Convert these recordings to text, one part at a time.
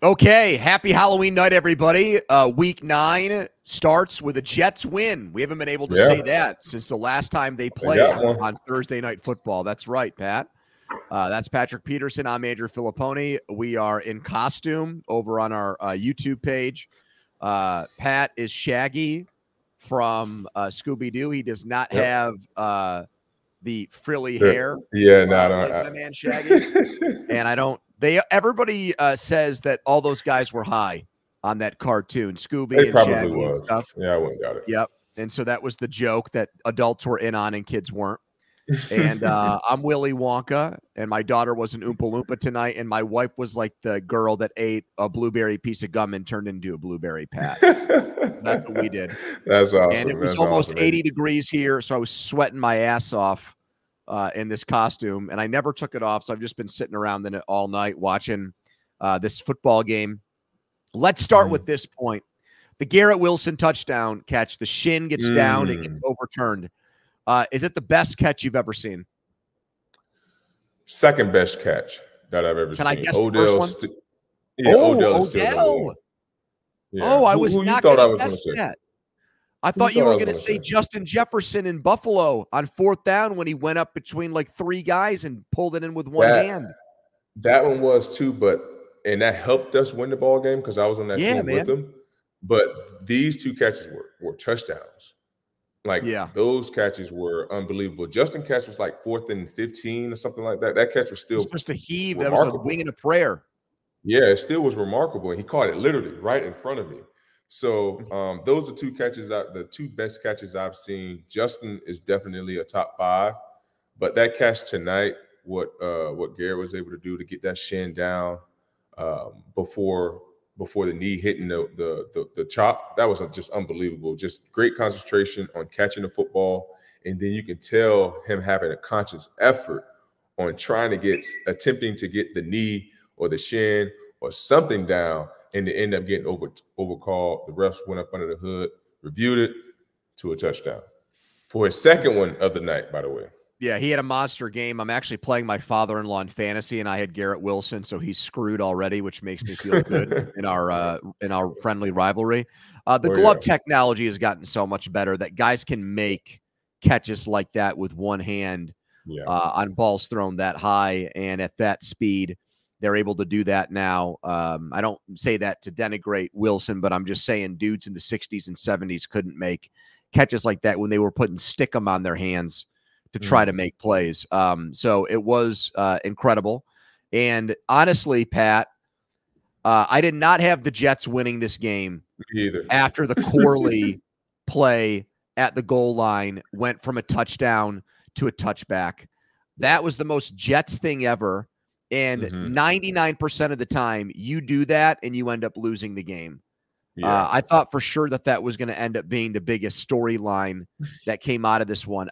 Okay, happy Halloween night, everybody. Week 9 starts with a Jets win. We haven't been able to say that since the last time they played on Thursday Night Football. That's right, Pat. That's Patrick Peterson. I'm Andrew Fillipponi. We are in costume over on our YouTube page. Pat is Shaggy from Scooby-Doo. He does not have the frilly hair. Yeah, like my man Shaggy. And I don't. Everybody says that all those guys were high on that cartoon, Scooby and Shaggy and stuff. Yeah, I wouldn't doubt it. Yep. And so that was the joke that adults were in on and kids weren't. And I'm Willy Wonka, and my daughter was an Oompa Loompa tonight, and my wife was like the girl that ate a blueberry piece of gum and turned into a blueberry pat. That's what we did. That's awesome. And it was almost 80 degrees here, so I was sweating my ass off in this costume, and I never took it off, so I've just been sitting around in it all night watching this football game. Let's start with this point. The Garrett Wilson touchdown catch, the shin gets down, it gets overturned. Is it the best catch you've ever seen? Second best catch that I've ever seen. Can I guess the first one? Odell. Yeah. Oh, I was not going to guess that. I thought you were going to say Justin Jefferson in Buffalo on 4th down when he went up between like 3 guys and pulled it in with one hand. That one was too, and that helped us win the ball game because I was on that team with them. But these 2 catches were touchdowns. Those catches were unbelievable. Justin catch was like 4th and 15 or something like that. That catch was still just a heave. That was a wing and a prayer. Yeah, it still was remarkable. He caught it literally right in front of me. So those are 2 catches, the 2 best catches I've seen. Justin is definitely a top 5, but that catch tonight, what Garrett was able to do to get that shin down before the knee hitting the chop, that was just unbelievable. Just great concentration on catching the football, and then you can tell him having a conscious effort on attempting to get the knee or the shin or something down. And they end up getting overcalled. The refs went up under the hood, reviewed it to a touchdown for his second one of the night, by the way. Yeah, he had a monster game. I'm actually playing my father-in-law in fantasy, and I had Garrett Wilson, so he's screwed already, which makes me feel good in our friendly rivalry. The glove technology has gotten so much better that guys can make catches like that with one hand on balls thrown that high and at that speed. They're able to do that now. I don't say that to denigrate Wilson, but I'm just saying dudes in the 60s and 70s couldn't make catches like that when they were putting stickum on their hands to try to make plays. So it was incredible. And honestly, Pat, I did not have the Jets winning this game either. After the Corley play at the goal line went from a touchdown to a touchback. That was the most Jets thing ever. And 99% of the time you do that and you end up losing the game. I thought for sure that was going to end up being the biggest storyline that came out of this one.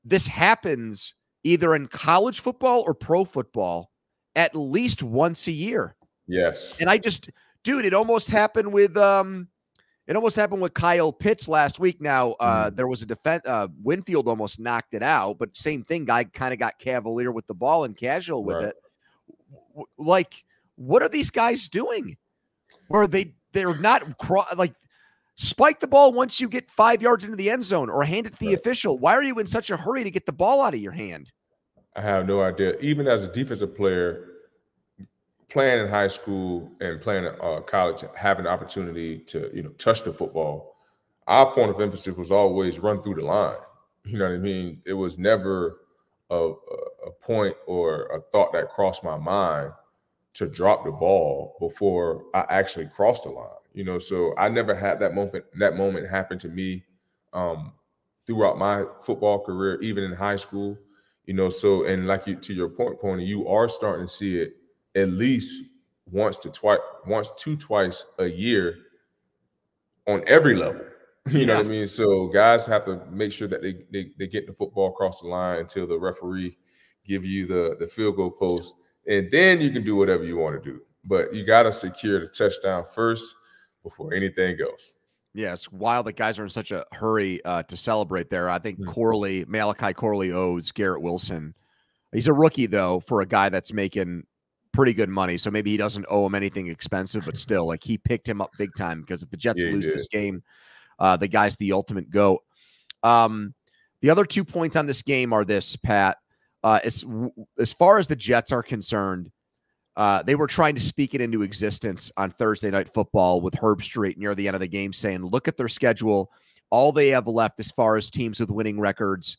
This happens either in college football or pro football at least once a year. Yes. And it almost happened with, Kyle Pitts last week. Now, there was a defense. Winfield almost knocked it out, but same thing. Guy kind of got cavalier with the ball and casual with it. What are these guys doing? Where they're not spike the ball once you get 5 yards into the end zone or hand it to the official. Why are you in such a hurry to get the ball out of your hand? I have no idea. Even as a defensive player, playing in high school and playing at college, having the opportunity to touch the football, our point of emphasis was always run through the line. You know what I mean? It was never a point or a thought that crossed my mind to drop the ball before I actually crossed the line. So I never had that moment happen to me throughout my football career, even in high school. So, and to your point, Pony, you are starting to see it at least once to twice a year on every level. You know what I mean? So guys have to make sure that they get the football across the line until the referee give you the field goal post, and then you can do whatever you want to do. But you got to secure the touchdown first before anything else. Yeah, it's wild that guys are in such a hurry to celebrate there. I think Malachi Corley owes Garrett Wilson. He's a rookie, though, for a guy that's making pretty good money. So maybe he doesn't owe him anything expensive, but still, like, he picked him up big time because if the Jets lose this game, the guy's the ultimate GOAT. The other 2 points on this game are this, Pat. As far as the Jets are concerned, they were trying to speak it into existence on Thursday Night Football with Herb Street near the end of the game, saying, look at their schedule. All they have left as far as teams with winning records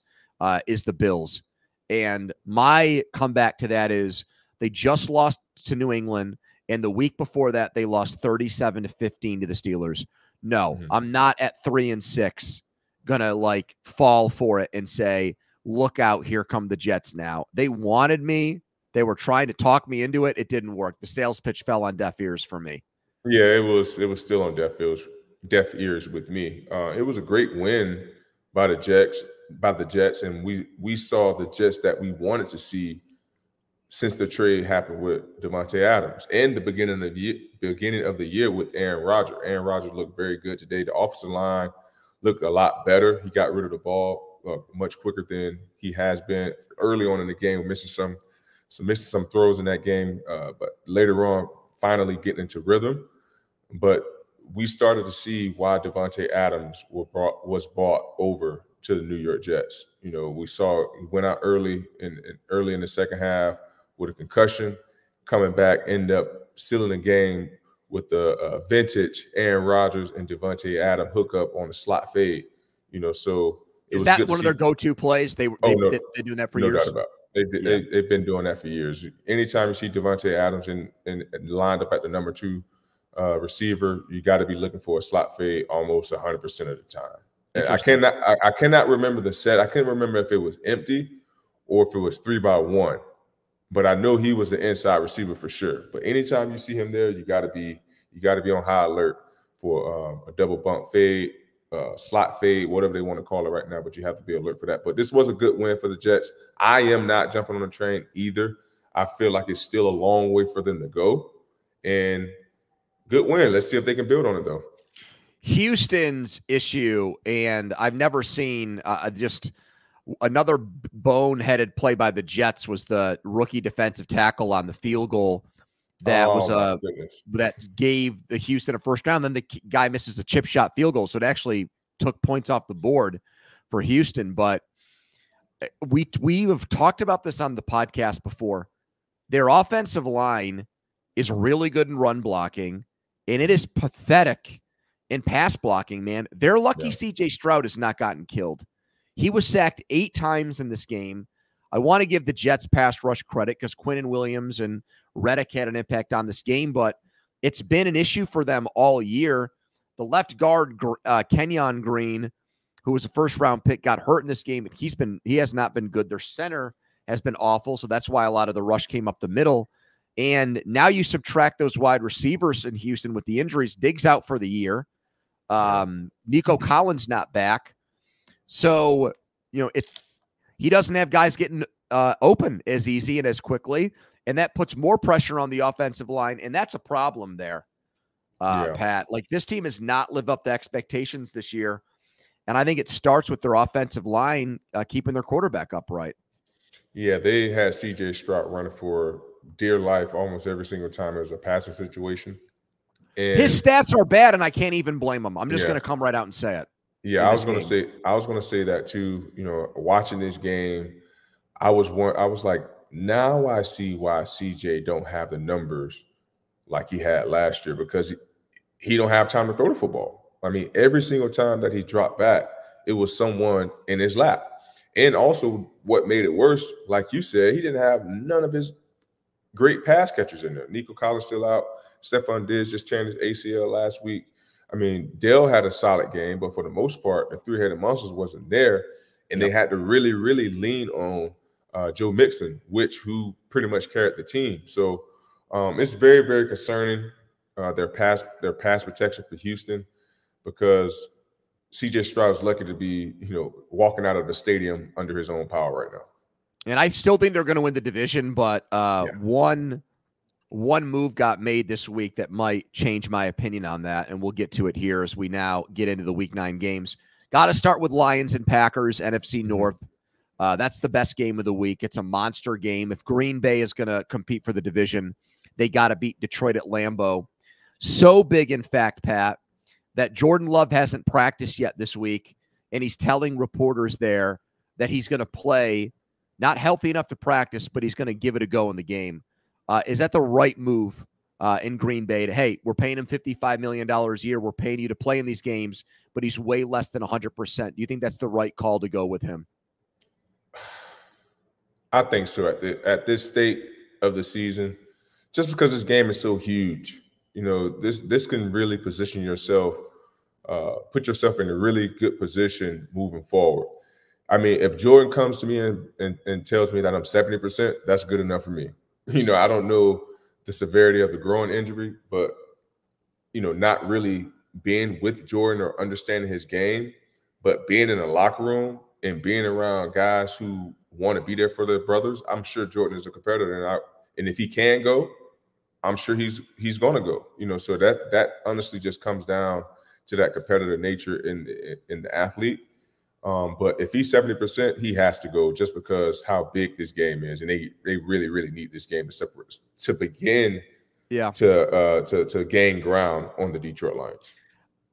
is the Bills. And my comeback to that is they just lost to New England, and the week before that, they lost 37-15 to the Steelers. No, I'm not at 3-6 gonna like fall for it and say, look out, here come the Jets now. They wanted me. They were trying to talk me into it. It didn't work. The sales pitch fell on deaf ears for me. Yeah, it was still on deaf ears with me. It was a great win by the Jets, and we saw the Jets that we wanted to see since the trade happened with Davante Adams and the beginning of the year with Aaron Rodgers. Aaron Rodgers looked very good today. The offensive line looked a lot better. He got rid of the ball much quicker than he has been early on in the game, missing some throws in that game, but later on, finally getting into rhythm. But we started to see why Davante Adams was brought over to the New York Jets. You know, we saw he went out early in the second half with a concussion, coming back, end up sealing the game with the vintage Aaron Rodgers and Davante Adams hookup on the slot fade. You know, so is that one of their go-to plays? They've been doing that for years. No doubt about it. They've been doing that for years. Anytime you see Davante Adams and lined up at the number 2 receiver, you got to be looking for a slot fade almost 100% of the time. And I cannot remember the set. I can't remember if it was empty or if it was 3-by-1. But I know he was the inside receiver for sure. But anytime you see him there, you got to be on high alert for a double bump fade, slot fade, whatever they want to call it right now. But you have to be alert for that. But this was a good win for the Jets. I am not jumping on the train either. I feel like it's still a long way for them to go. And good win. Let's see if they can build on it, though. Houston's issue, and I've never seen just another boneheaded play by the Jets, was the rookie defensive tackle on the field goal that that gave the Houston a first down. Then the guy misses a chip shot field goal, so it actually took points off the board for Houston. But we have talked about this on the podcast before. Their offensive line is really good in run blocking, and it is pathetic in pass blocking, man. They're lucky CJ Stroud has not gotten killed. He was sacked 8 times in this game. I want to give the Jets pass rush credit because Quinnen Williams and Reddick had an impact on this game, but it's been an issue for them all year. The left guard, Kenyon Green, who was a first-round pick, got hurt in this game, and he has not been good. Their center has been awful, so that's why a lot of the rush came up the middle. And now you subtract those wide receivers in Houston with the injuries. Diggs out for the year. Nico Collins not back. So, you know, he doesn't have guys getting open as easy and as quickly, and that puts more pressure on the offensive line, and that's a problem there, Pat. Like, this team has not lived up to expectations this year, and I think it starts with their offensive line keeping their quarterback upright. Yeah, they had CJ Stroud running for dear life almost every single time it was a passing situation. And his stats are bad, and I can't even blame him. I'm just going to come right out and say it. Yeah, I was going to say that too. You know, watching this game, I was like, now I see why CJ don't have the numbers like he had last year, because he don't have time to throw the football. I mean, every single time that he dropped back, it was someone in his lap. And also, what made it worse, like you said, he didn't have none of his great pass catchers in there. Nico Collins still out. Stephon Diggs just tearing his ACL last week. I mean, Dale had a solid game, but for the most part, the three-headed monsters wasn't there, and they had to really, really lean on Joe Mixon, who pretty much carried the team. So it's very, very concerning, their pass protection for Houston, because CJ Stroud is lucky to be, walking out of the stadium under his own power right now. And I still think they're going to win the division, but one move got made this week that might change my opinion on that, and we'll get to it here as we now get into the Week 9 games. Got to start with Lions and Packers, NFC North. That's the best game of the week. It's a monster game. If Green Bay is going to compete for the division, they got to beat Detroit at Lambeau. So big, in fact, Pat, that Jordan Love hasn't practiced yet this week, and he's telling reporters there that he's going to play, not healthy enough to practice, but he's going to give it a go in the game. Is that the right move in Green Bay to, hey, we're paying him $55 million a year. We're paying you to play in these games, but he's way less than 100%. Do you think that's the right call to go with him? I think so. At this state of the season, just because this game is so huge, this can really position yourself, put yourself in a really good position moving forward. I mean, if Jordan comes to me and tells me that I'm 70%, that's good enough for me. I don't know the severity of the groin injury, but, not really being with Jordan or understanding his game, but being in a locker room and being around guys who want to be there for their brothers, I'm sure Jordan is a competitor. And if he can go, I'm sure he's going to go. So that honestly just comes down to that competitive nature in the athlete. But if he's 70%, he has to go just because how big this game is, and they really, really need this game to begin to gain ground on the Detroit Lions.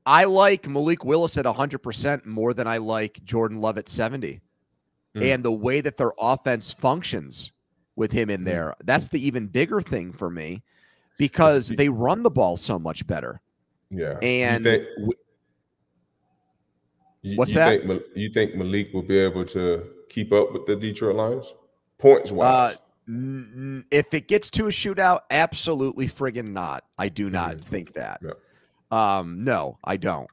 I like Malik Willis at 100% more than I like Jordan Love at 70. And the way that their offense functions with him in there, that's the even bigger thing for me, because they run the ball so much better. Yeah. And what's that? You think Malik will be able to keep up with the Detroit Lions points-wise? If it gets to a shootout, absolutely friggin' not. I do not think that. Yeah. No, I don't.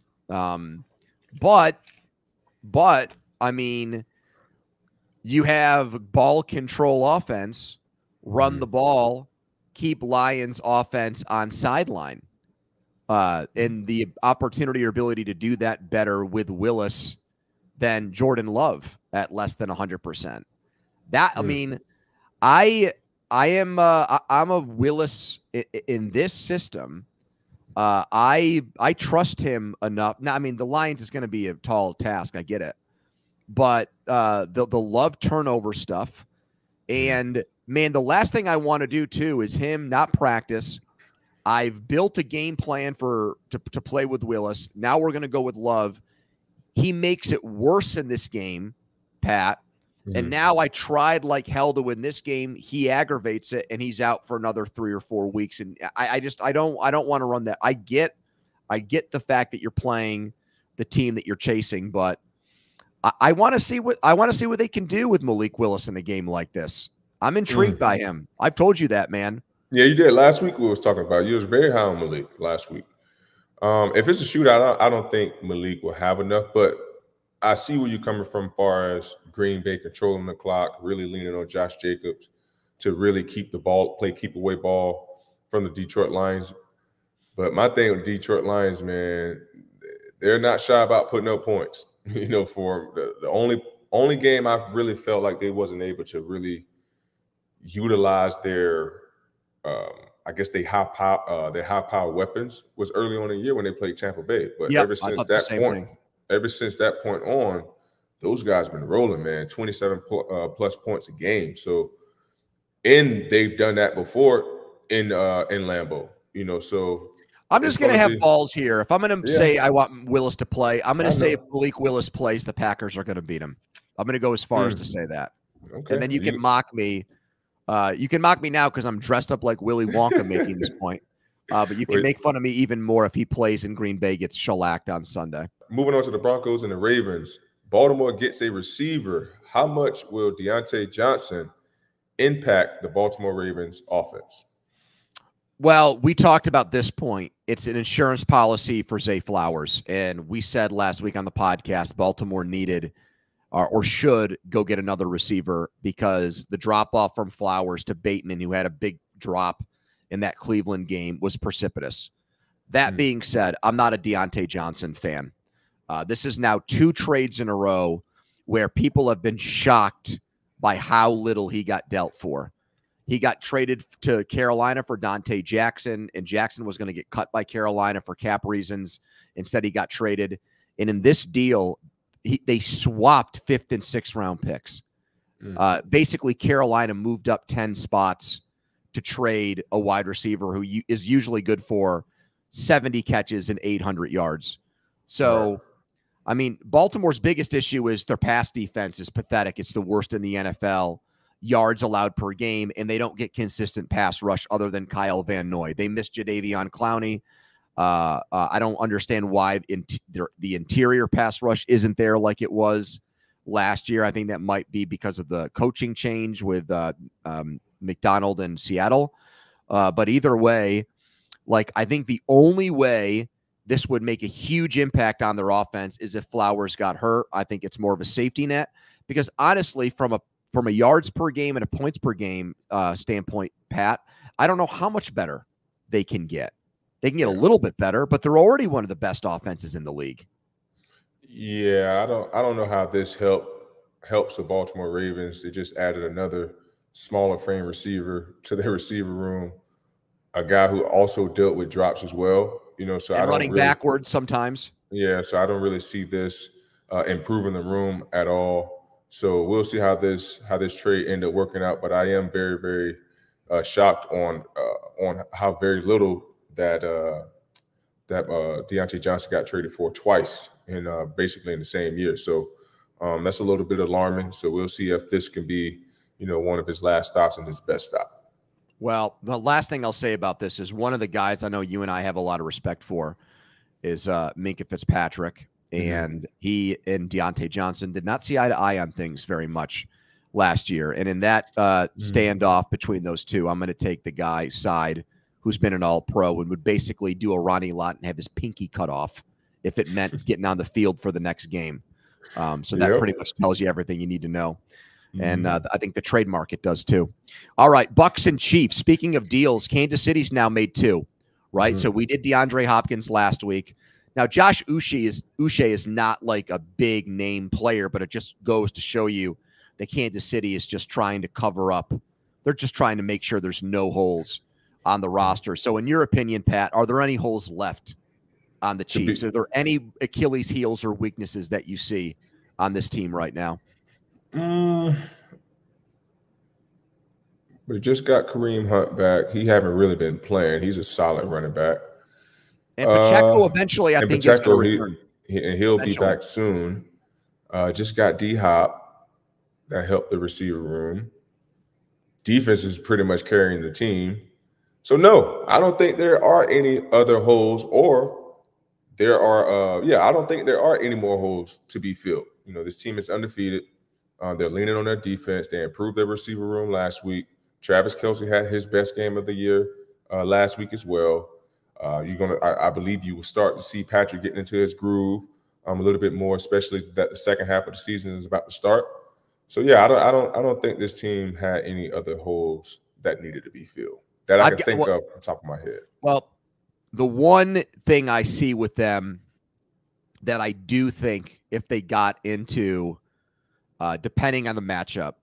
But I mean, you have ball control offense, run the ball, keep Lions offense on sideline. And the opportunity or ability to do that better with Willis than Jordan Love at less than 100%. I mean, I'm a Willis in this system. I trust him enough. Now, I mean, the Lions is going to be a tall task. I get it. But the Love turnover stuff, and man, the last thing I want to do too is him not practice. I've built a game plan to play with Willis. Now we're going to go with Love. He makes it worse in this game, Pat. And now I tried like hell to win this game. He aggravates it, and he's out for another 3 or 4 weeks. And I don't want to run that. I get the fact that you're playing the team that you're chasing, but I want to see what they can do with Malik Willis in a game like this. I'm intrigued by him. I've told you that, man. Yeah, you did. Last week we was talking about you was very high on Malik last week. If it's a shootout, I don't think Malik will have enough, but I see where you're coming from as far as Green Bay controlling the clock, really leaning on Josh Jacobs to really keep the ball, keep away ball from the Detroit Lions. But my thing with Detroit Lions, man, they're not shy about putting up points. For the only game I've really felt like they wasn't able to really utilize their I guess their high power weapons was early on in the year when they played Tampa Bay. But ever since that point on, those guys been rolling, man. 27 plus points a game. So, and they've done that before in Lambeau. So I'm just going to have balls here. If I'm going to say I want Willis to play, I'm going to say if Malik Willis plays, the Packers are going to beat him. I'm going to go as far as to say that. Okay. And then you can mock me. You can mock me now because I'm dressed up like Willy Wonka making this point. But you can make fun of me even more if he plays in Green Bay, gets shellacked on Sunday. Moving on to the Broncos and the Ravens. Baltimore gets a receiver. How much will Deontay Johnson impact the Baltimore Ravens offense? Well, we talked about this point. It's an insurance policy for Zay Flowers. And we said last week on the podcast, Baltimore needed or should go get another receiver because the drop-off from Flowers to Bateman, who had a big drop in that Cleveland game, was precipitous. That being said, I'm not a Deontay Johnson fan. This is now 2 trades in a row where people have been shocked by how little he got dealt for. He got traded to Carolina for Dante Jackson, and Jackson was going to get cut by Carolina for cap reasons. Instead, he got traded. And in this deal, they swapped 5th and 6th round picks. Basically, Carolina moved up 10 spots to trade a wide receiver who is usually good for 70 catches and 800 yards. So, Right. I mean, Baltimore's biggest issue is their pass defense is pathetic. It's the worst in the NFL, yards allowed per game, and they don't get consistent pass rush other than Kyle Van Noy. They missed Jadeveon Clowney. I don't understand why the interior pass rush isn't there like it was last year. I think that might be because of the coaching change with McDonald in Seattle. But either way, like, I think the only way this would make a huge impact on their offense is if Flowers got hurt. I think it's more of a safety net because honestly, from a yards per game and a points per game standpoint, Pat, I don't know how much better they can get. They can get a little bit better, but they're already one of the best offenses in the league. Yeah, I don't know how this helps the Baltimore Ravens. They just added another smaller frame receiver to their receiver room, a guy who also dealt with drops as well. So and I don't running really, backwards sometimes. Yeah, so I don't really see this improving the room at all. So we'll see how this trade ended up working out. But I am very, very shocked on how very little that Deontay Johnson got traded for twice in basically in the same year. So that's a little bit alarming. So we'll see if this can be one of his last stops and his best stop. Well, the last thing I'll say about this is one of the guys I know you and I have a lot of respect for is Minkah Fitzpatrick. And he and Deontay Johnson did not see eye to eye on things very much last year. And in that standoff between those two, I'm going to take the guy side who's been an all-pro and would basically do a Ronnie Lott and have his pinky cut off if it meant getting on the field for the next game. So that pretty much tells you everything you need to know. And I think the trade market does too. All right, Bucks and Chiefs. Speaking of deals, Kansas City's now made 2, right? So we did DeAndre Hopkins last week. Now, Josh Uche is not like a big name player, but it just goes to show you that Kansas City is just trying to cover up. They're just trying to make sure there's no holes on the roster. So in your opinion, Pat, are there any holes left on the Chiefs? Are there any Achilles heels or weaknesses that you see on this team right now? We just got Kareem Hunt back. He haven't really been playing. He's a solid running back. And Pacheco eventually, I think, is going to return. He'll be back soon. Just got D-Hop. That helped the receiver room. Defense is pretty much carrying the team. So, no, I don't think there are any other holes or there are I don't think there are any more holes to be filled. This team is undefeated. They're leaning on their defense. They improved their receiver room last week. Travis Kelce had his best game of the year last week as well. I believe you will start to see Patrick getting into his groove a little bit more, especially that the second half of the season is about to start. So yeah, I don't think this team had any other holes that needed to be filled that I can think of on top of my head. Well, the one thing I see with them that I do think if they got into depending on the matchup,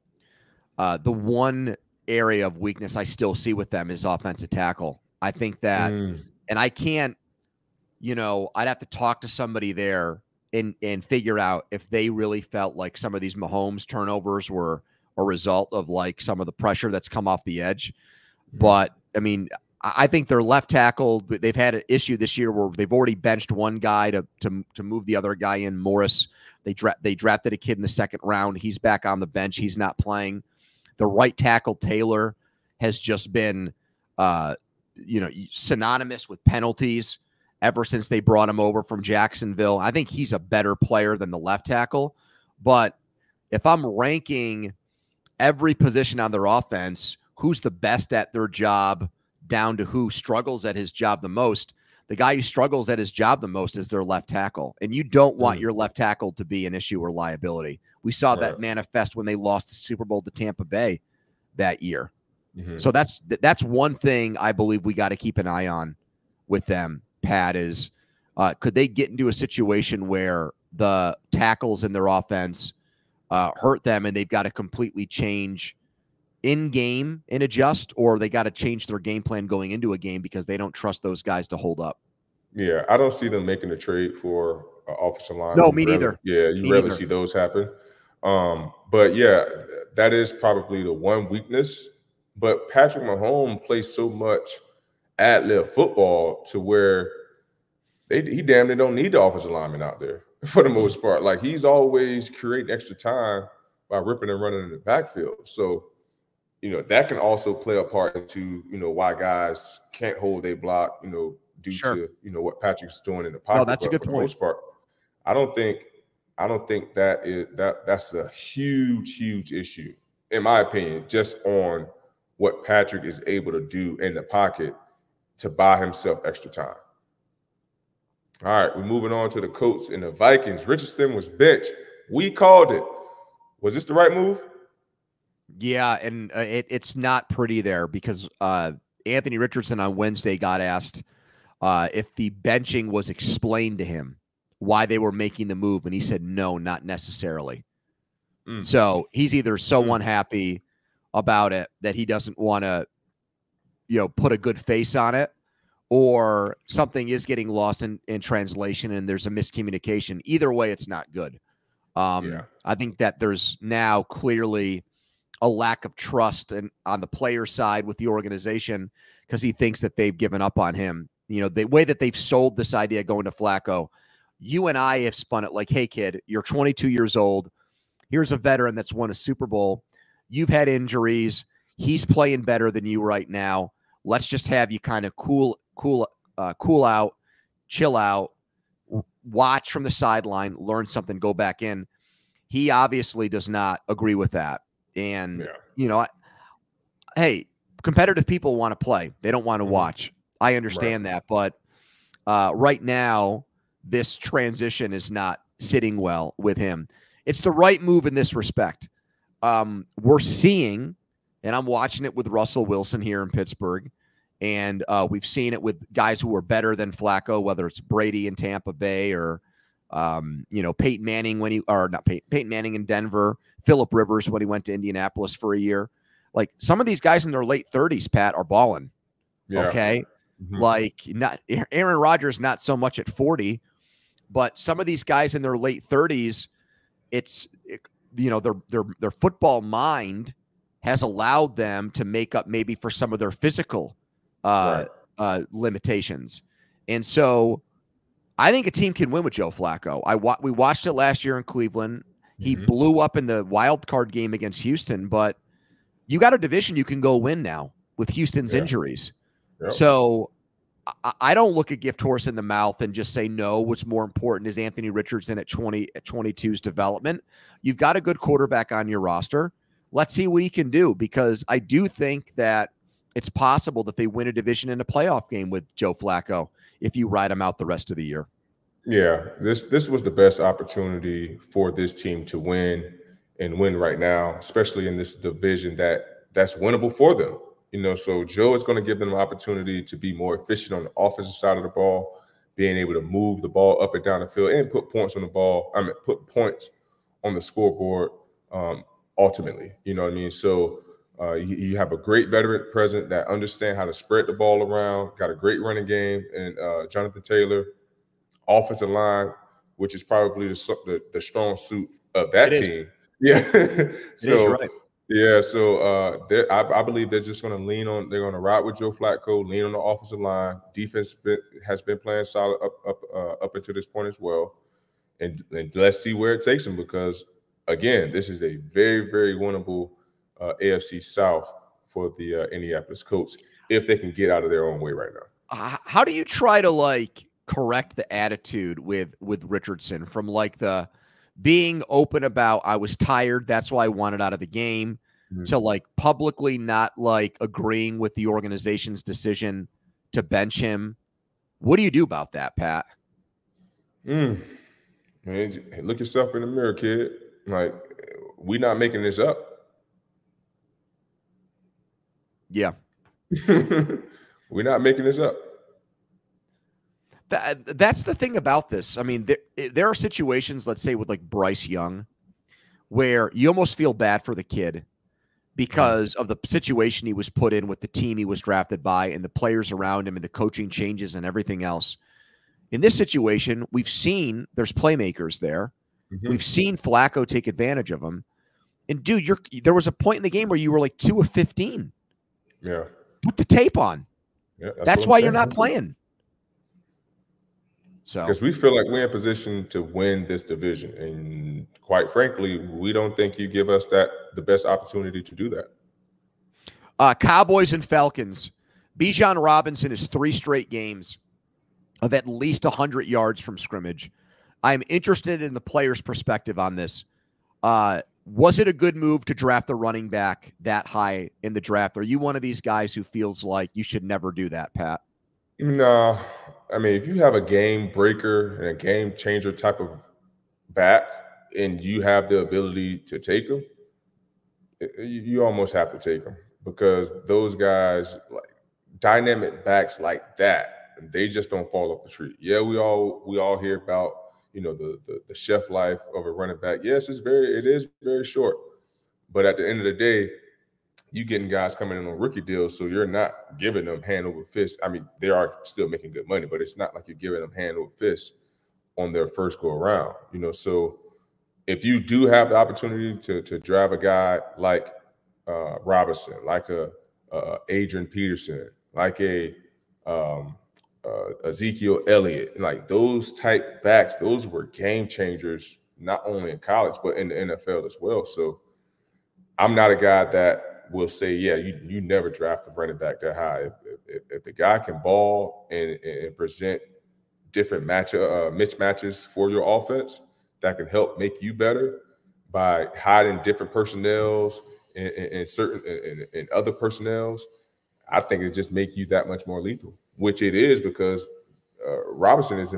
the one area of weakness I still see with them is offensive tackle. I think that, and I can't, I'd have to talk to somebody there and figure out if they really felt like some of these Mahomes turnovers were a result of like some of the pressure that's come off the edge. But I mean, I think their left tackle, they've had an issue this year where they've already benched one guy to move the other guy in, Morris. They drafted a kid in the second round. He's back on the bench. He's not playing. The right tackle, Taylor, has just been, synonymous with penalties ever since they brought him over from Jacksonville. I think he's a better player than the left tackle. But if I'm ranking every position on their offense, who's the best at their job down to who struggles at his job the most, the guy who struggles at his job the most is their left tackle. And you don't want your left tackle to be an issue or liability. We saw that manifest when they lost the Super Bowl to Tampa Bay that year. So that's one thing I believe we got to keep an eye on with them, Pat, is could they get into a situation where the tackles in their offense hurt them and they've got to completely change in-game and adjust, or they got to change their game plan going into a game because they don't trust those guys to hold up? Yeah, I don't see them making a trade for offensive line. No, me neither. Yeah, you rarely see those happen. But yeah, that is probably the one weakness. But Patrick Mahomes plays so much ad-lib football to where he damn near don't need the offensive lineman out there for the most part. Like, he's always creating extra time by ripping and running in the backfield. So, that can also play a part into, why guys can't hold a block, due to, what Patrick's doing in the pocket. No, that's a good point. For the most part, I don't think that's a huge issue, in my opinion, just on what Patrick is able to do in the pocket to buy himself extra time. All right, we're moving on to the Colts and the Vikings. Richardson was benched. We called it. Was this the right move? Yeah, and it's not pretty there because Anthony Richardson on Wednesday got asked if the benching was explained to him, why they were making the move, and he said no, not necessarily. So he's either so unhappy about it that he doesn't want to, put a good face on it, or something is getting lost in translation and there's a miscommunication. Either way, it's not good. I think that there's now clearly a lack of trust on the player side with the organization because he thinks that they've given up on him. The way that they've sold this idea going to Flacco, you and I have spun it like, hey, kid, you're 22 years old. Here's a veteran that's won a Super Bowl. You've had injuries. He's playing better than you right now. Let's just have you kind of cool out, chill out, watch from the sideline, learn something, go back in. He obviously does not agree with that. And, hey, competitive people want to play. They don't want to watch. I understand that. But right now, this transition is not sitting well with him. It's the right move in this respect. We're seeing, and I'm watching it with Russell Wilson here in Pittsburgh, and we've seen it with guys who are better than Flacco, whether it's Brady in Tampa Bay or Peyton Manning Peyton Manning in Denver, Phillip Rivers when he went to Indianapolis for a year. Like, some of these guys in their late 30s, Pat, are balling. Yeah. Okay. Like, not Aaron Rodgers, not so much at 40, but some of these guys in their late 30s, their football mind has allowed them to make up maybe for some of their physical limitations. And so I think a team can win with Joe Flacco. We watched it last year in Cleveland. He blew up in the wild card game against Houston, but you got a division you can go win now with Houston's injuries. Yep. So I don't look a gift horse in the mouth and just say no. What's more important is Anthony Richardson at 22's development. You've got a good quarterback on your roster. Let's see what he can do, because I do think that it's possible that they win a division in a playoff game with Joe Flacco if you ride him out the rest of the year. Yeah, this was the best opportunity for this team to win and win right now, especially in this division that's winnable for them. So Joe is going to give them an opportunity to be more efficient on the offensive side of the ball, being able to move the ball up and down the field and put points on the ball. Put points on the scoreboard ultimately. You know what I mean? So you have a great veteran present that understand how to spread the ball around, got a great running game, and Jonathan Taylor, offensive line, which is probably the strong suit of that team. Yeah. So right. Yeah, so I believe they're just going to they're going to ride with Joe Flacco, lean on the offensive line. Defense has been playing solid up until this point as well. And let's see where it takes them, because, again, this is a very, very winnable AFC South for the Indianapolis Colts if they can get out of their own way right now. How do you try to, correct the attitude with Richardson from, the being open about, I was tired, that's why I wanted out of the game, to publicly not agreeing with the organization's decision to bench him? What do you do about that, Pat? Man, look yourself in the mirror, kid. We're not making this up. Yeah. We're not making this up. That's the thing about this. I mean, there are situations, let's say with Bryce Young, where you almost feel bad for the kid because of the situation he was put in with the team he was drafted by and the players around him and the coaching changes and everything else. In this situation, we've seen there's playmakers there. We've seen Flacco take advantage of him. And dude, there was a point in the game where you were like 2 of 15. Yeah. Put the tape on. Yeah, that's why you're not playing. So because we feel like we're in position to win this division. And quite frankly, we don't think you give us the best opportunity to do that. Cowboys and Falcons. Bijan Robinson is 3 straight games of at least 100 yards from scrimmage. I'm interested in the player's perspective on this. Was it a good move to draft a running back that high in the draft? Are you one of these guys who feels like you should never do that, Pat? No. I mean, if you have a game breaker and a game changer type of back and you have the ability to take them, you almost have to take them, because those guys, like dynamic backs like that, they just don't fall off the tree. Yeah, we all hear about, you know, the chef life of a running back. Yes, it is very short. But at the end of the day, you getting guys coming in on rookie deals, so you're not giving them hand over fist. I mean, they are still making good money, but it's not like you're giving them hand over fist on their first go around. You know, so if you do have the opportunity to drive a guy like Robinson, like a Adrian Peterson, like a Ezekiel Elliott, like those type backs, those were game changers, not only in college, but in the NFL as well. So I'm not a guy that will say, yeah, you never draft a running back that high. If the guy can ball and present different mismatches for your offense that can help make you better by hiding different personnels and certain and other personnels, I think it just make you that much more lethal, which it is, because Robinson is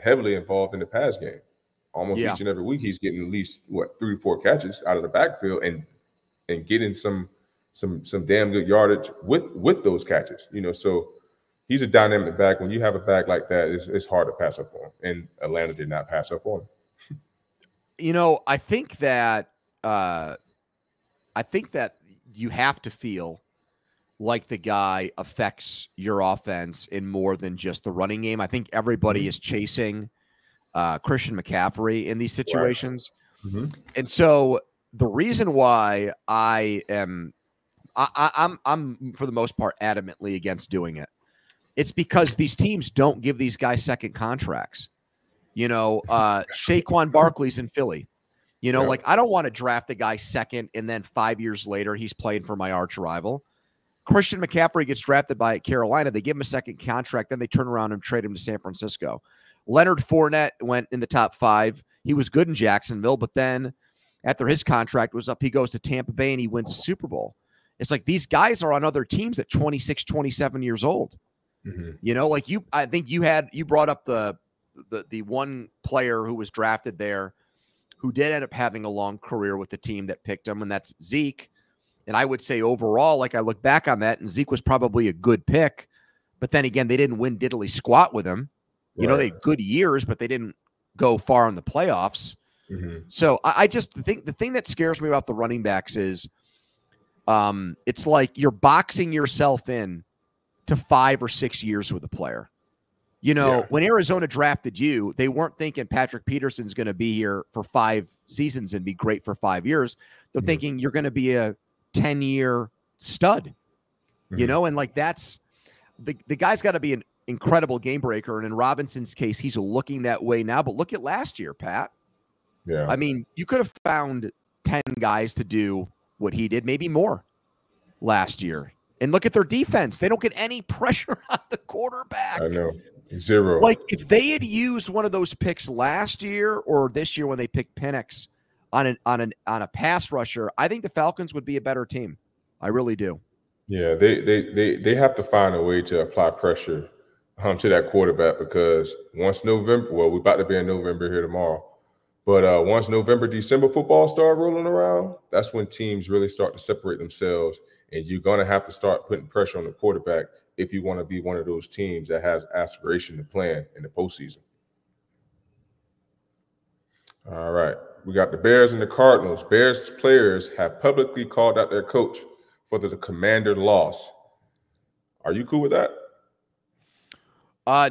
heavily involved in the pass game. Almost each and every week, he's getting at least 3 or 4 catches out of the backfield and getting some damn good yardage with those catches. You know, so he's a dynamic back. When you have a back like that, it's hard to pass up on, and Atlanta did not pass up on him. You know, I think that you have to feel like the guy affects your offense in more than just the running game. I think everybody is chasing Christian McCaffrey in these situations. Right. And so the reason why I'm for the most part adamantly against doing it, it's because these teams don't give these guys second contracts. You know, Saquon Barkley's in Philly. You know, like, I don't want to draft the guy second and then 5 years later he's playing for my arch rival. Christian McCaffrey gets drafted by Carolina. They give him a second contract. Then they turn around and trade him to San Francisco. Leonard Fournette went in the top 5. He was good in Jacksonville, but then after his contract was up, he goes to Tampa Bay and he wins a Super Bowl. It's like these guys are on other teams at 26, 27 years old. You know, like I think you brought up the one player who was drafted there who did end up having a long career with the team that picked him, and that's Zeke. And I would say overall, like, I look back on that, and Zeke was probably a good pick. But then again, they didn't win diddly squat with him. You know, they had good years, but they didn't go far in the playoffs. So I just think the thing that scares me about the running backs is it's like you're boxing yourself in to 5 or 6 years with a player. You know, when Arizona drafted you, they weren't thinking Patrick Peterson's going to be here for 5 seasons and be great for 5 years. They're thinking you're going to be a 10-year stud, you know, and like that's the guy's got to be an incredible game breaker. And in Robinson's case, he's looking that way now. But look at last year, Pat. I mean, you could have found 10 guys to do what he did, maybe more last year. And look at their defense. They don't get any pressure on the quarterback. I know. 0. Like, if they had used one of those picks last year or this year when they picked Penix on a pass rusher, I think the Falcons would be a better team. I really do. Yeah, they have to find a way to apply pressure to that quarterback, because once November, well, we're about to be in November here tomorrow, but once November, December football start rolling around, that's when teams really start to separate themselves, and you're going to have to start putting pressure on the quarterback if you want to be one of those teams that has aspiration to play in the postseason. All right. We got the Bears and the Cardinals. Bears players have publicly called out their coach for the Commander loss. Are you cool with that?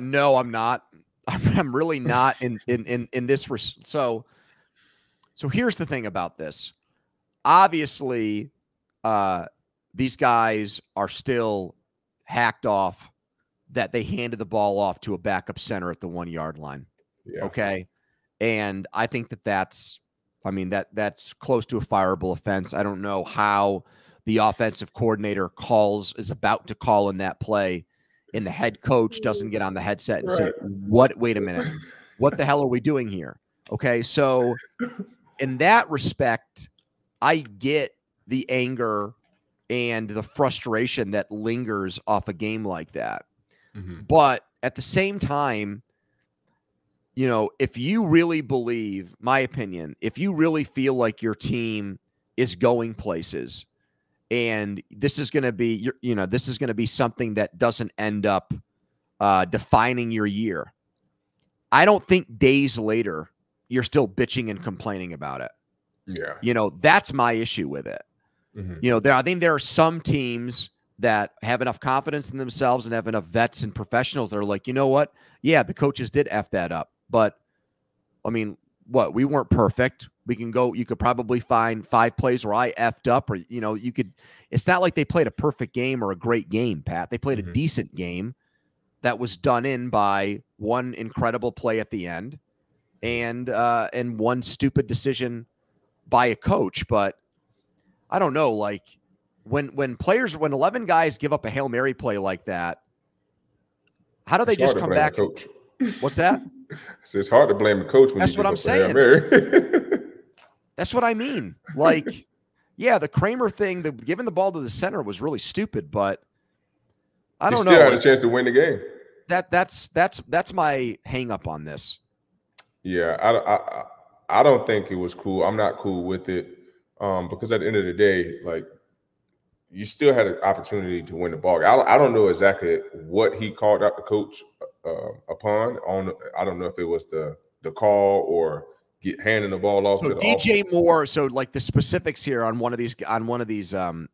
No, I'm not. I'm really not in this. So So here's the thing about this. Obviously, these guys are still hacked off that they handed the ball off to a backup center at the 1-yard line. Yeah. Okay. And I think that's close to a fireable offense. I don't know how the offensive coordinator is about to call in that play, and the head coach doesn't get on the headset and say, wait a minute, what the hell are we doing here? Okay. So in that respect, I get the anger and the frustration that lingers off a game like that. Mm-hmm. But at the same time, if you really believe, my opinion, if you really feel like your team is going places and this is going to be, this is going to be something that doesn't end up defining your year, I don't think days later you're still bitching and complaining about it. Yeah. That's my issue with it. Mm-hmm. I think there are some teams that have enough confidence in themselves and have enough vets and professionals that are like, you know what? Yeah, the coaches did F that up. But, I mean, we weren't perfect. You could probably find 5 plays where I effed up or, it's not like they played a perfect game or a great game, Pat. They played a decent game that was done in by one incredible play at the end and one stupid decision by a coach. But I don't know, like when 11 guys give up a Hail Mary play like that, how do they just come back? Coach. What's that? It's hard to blame the coach when that's what I'm saying. That's what I mean. Like, yeah, the Kramer thing, giving the ball to the center was really stupid, but I don't know. Still had a chance to win the game. That's my hang up on this. Yeah, I don't think it was cool. I'm not cool with it because at the end of the day, like, you still had an opportunity to win the ball. I don't know exactly what he called out the coach upon. I don't know if it was the call or handing the ball off to the DJ Moore. So like the specifics here on one of these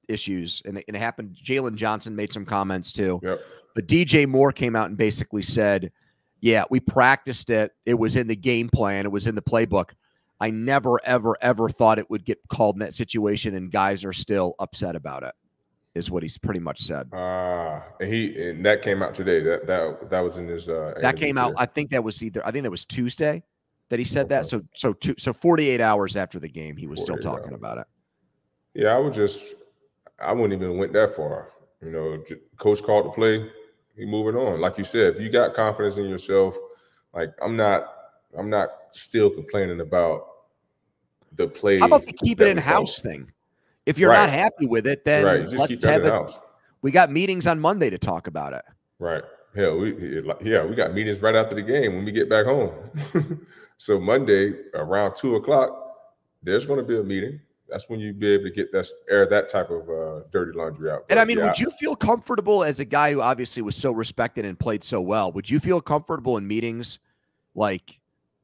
issues, and it happened. Jalen Johnson made some comments too. Yep. But DJ Moore came out and basically said, "Yeah, we practiced it. It was in the game plan. It was in the playbook. I never, ever, ever thought it would get called in that situation, and guys are still upset about it." Is what he's pretty much said. And that came out today. That was in his. That came out. I think that was Tuesday that he said that. So 48 hours after the game, he was still talking about it. Yeah, I wouldn't even went that far. Coach called the play. He moving on. Like you said, if you got confidence in yourself, like I'm not still complaining about the play. How about the keep it in house thing? If you're not happy with it, then let's have it. We got meetings on Monday to talk about it. Right. Hell, we got meetings right after the game when we get back home. So Monday around 2:00, there's going to be a meeting. That's when you'd be able to air that type of dirty laundry out. And I mean, would you feel comfortable as a guy who obviously was so respected and played so well? Would you feel comfortable in meetings like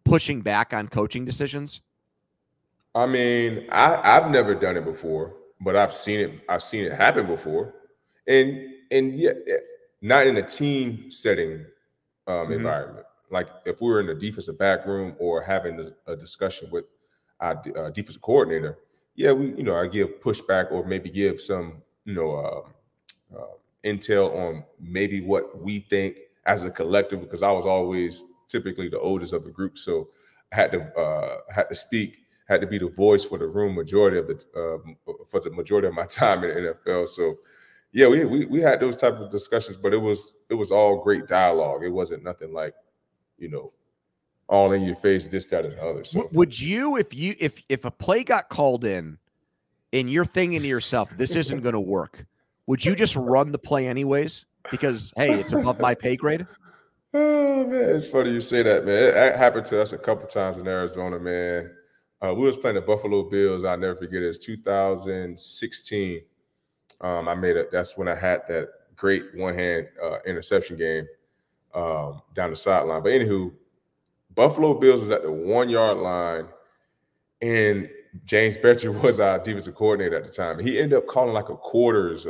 pushing back on coaching decisions? I mean, I've never done it before, but I've seen it happen before, and yeah, not in a team setting environment. Like if we were in the defensive back room or having a discussion with our defensive coordinator, yeah, I give pushback or maybe give some intel on maybe what we think as a collective, because I was always typically the oldest of the group, so I had to speak. Had to be the voice for the room for the majority of my time in the NFL. So, yeah, we had those type of discussions, but it was all great dialogue. It wasn't nothing like, all in your face, this, that, and the other. So, would you, if a play got called in, and you're thinking to yourself, this isn't going to work, would you just run the play anyways because hey, it's above my pay grade? Oh man, it's funny you say that, man. It happened to us a couple times in Arizona, man. We was playing the Buffalo Bills. I'll never forget it. It's 2016. That's when I had that great one-hand interception game down the sideline. But anywho, Buffalo Bills is at the 1-yard line, and James Betcher was our defensive coordinator at the time. He ended up calling like a quarters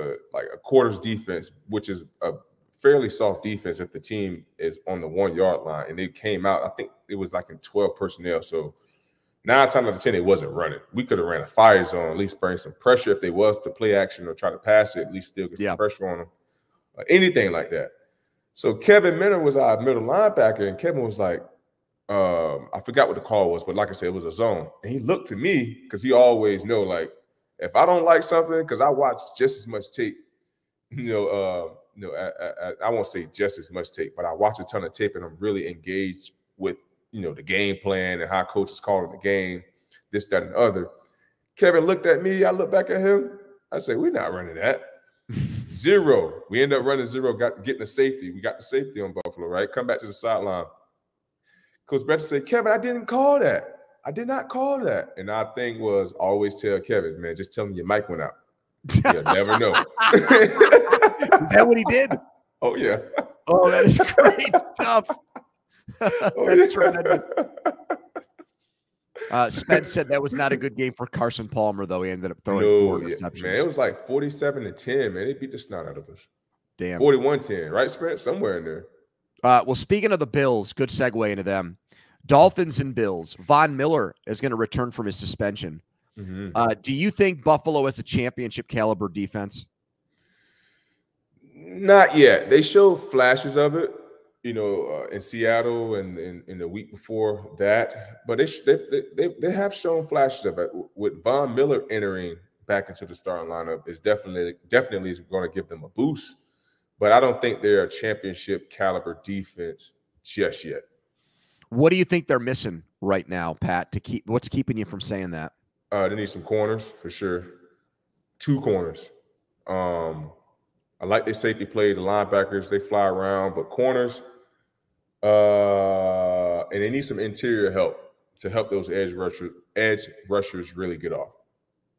defense, which is a fairly soft defense if the team is on the 1-yard line. And they came out, I think it was like in 12 personnel. So 9 times out of 10, they wasn't running. We could have ran a fire zone, at least bring some pressure if they was to play action or try to pass it, at least still get some pressure on them. Anything like that. So Kevin Minter was our middle linebacker, and Kevin was like, I forgot what the call was, but like I said, it was a zone. And he looked to me because he always know, like, if I don't like something, because I watch just as much tape, I won't say just as much tape, but I watch a ton of tape, and I'm really engaged with, the game plan and how coach is calling the game, this, that, and the other. Kevin looked at me. I looked back at him. I said, we're not running that. 0. We end up running 0, getting the safety. We got the safety on Buffalo, right? Come back to the sideline. Coach Betcher said, Kevin, I didn't call that. I did not call that. And our thing was always tell Kevin, man, just tell me your mic went out. You'll never know. Is that what he did? Oh, yeah. Oh, that is great stuff. That's tremendous. Spence said that was not a good game for Carson Palmer, though. He ended up throwing 4 interceptions. Man, it was like 47-10, man. They beat the snot out of us. Damn. 41-10, right, Spence? Somewhere in there. Well, speaking of the Bills, good segue into them. Dolphins and Bills. Von Miller is going to return from his suspension. Do you think Buffalo has a championship caliber defense? Not yet. They showed flashes of it, in Seattle and in the week before that. But they have shown flashes of it. With Von Miller entering back into the starting lineup is definitely is going to give them a boost. But I don't think they're a championship caliber defense just yet. What do you think they're missing right now, Pat? What's keeping you from saying that? They need some corners for sure. 2 corners. I like their safety play. The linebackers, they fly around, but corners, and they need some interior help to help those edge rushers really get off,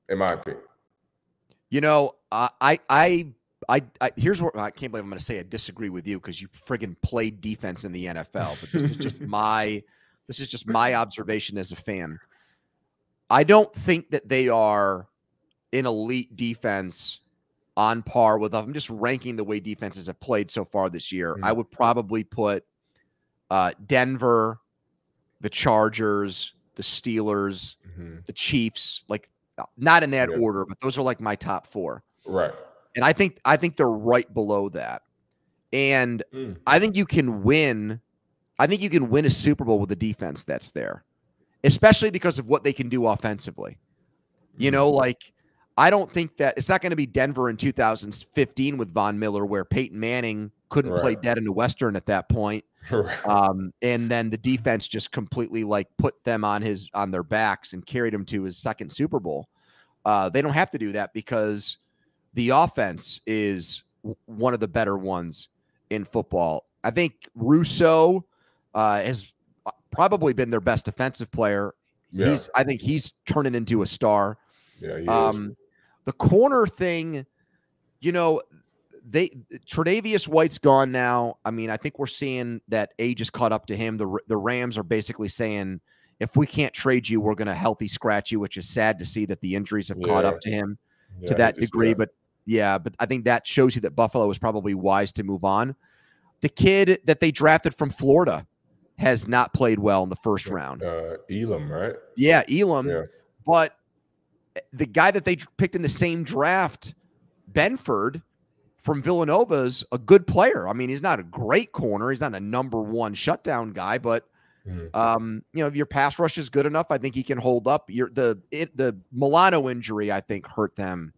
in my opinion. Here's what I can't believe I'm going to say. I disagree with you because you friggin' played defense in the NFL. But this is just my observation as a fan. I don't think that they are an elite defense on par with. I'm just ranking the way defenses have played so far this year. I would probably put Denver, the Chargers, the Steelers, the Chiefs, like not in that order, but those are like my top 4. Right. And I think they're right below that. And I think you can win. I think you can win a Super Bowl with a defense that's there, especially because of what they can do offensively. I don't think that it's not going to be Denver in 2015 with Von Miller, where Peyton Manning couldn't play dead in the Western at that point. And then the defense just completely put them on their backs and carried him to his 2nd Super Bowl. They don't have to do that because the offense is one of the better ones in football. I think Russo has probably been their best defensive player. Yeah. I think he's turning into a star. Yeah, he is. The corner thing, Tre'Davious White's gone now. I mean, I think we're seeing that age has caught up to him. The Rams are basically saying, if we can't trade you, we're going to healthy scratch you, which is sad to see that the injuries have caught up to him to that degree. But I think that shows you that Buffalo is probably wise to move on. The kid that they drafted from Florida has not played well in the first round. Elam, right? Yeah, Elam. Yeah. But the guy that they picked in the same draft, Benford from Villanova, is a good player. I mean, he's not a great corner. He's not a number 1 shutdown guy, but if your pass rush is good enough, I think he can hold up. The Milano injury, I think, hurt them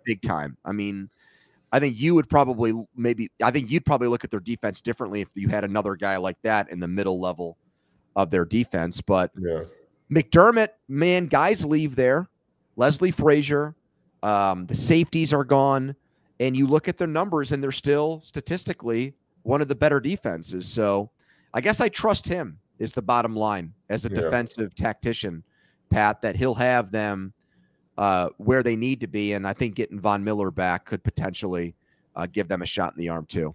big time. I mean, I think you'd probably look at their defense differently if you had another guy like that in the middle level of their defense. But McDermott, man, guys leave there. Leslie Frazier, the safeties are gone, and you look at their numbers, and they're still statistically one of the better defenses. So I guess I trust him is the bottom line as a defensive tactician, Pat, that he'll have them where they need to be. And I think getting Von Miller back could potentially give them a shot in the arm too.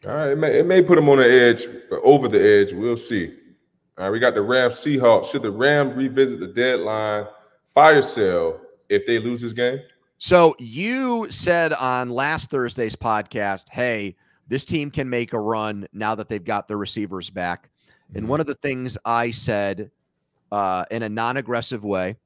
All right. It may put them on the edge, over the edge. We'll see. All right. We got the Rams Seahawks. Should the Rams revisit the deadline fire sale if they lose this game? So you said on last Thursday's podcast, hey, this team can make a run now that they've got their receivers back. And one of the things I said in a non-aggressive way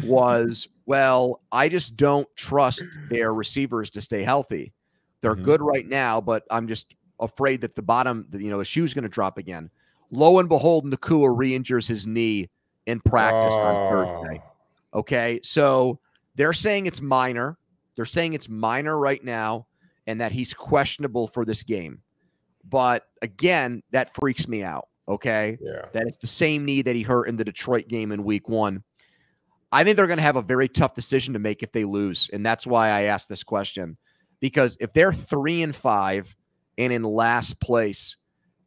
was, well, I just don't trust their receivers to stay healthy. They're good right now, but I'm just afraid that the shoe's going to drop again. Lo and behold, Nakua re-injures his knee in practice on Thursday. Okay, so they're saying it's minor. They're saying it's minor right now and that he's questionable for this game. But again, that freaks me out, okay? Yeah. That it's the same knee that he hurt in the Detroit game in week 1. I think they're going to have a very tough decision to make if they lose, and that's why I asked this question. Because if they're 3-5 and in last place,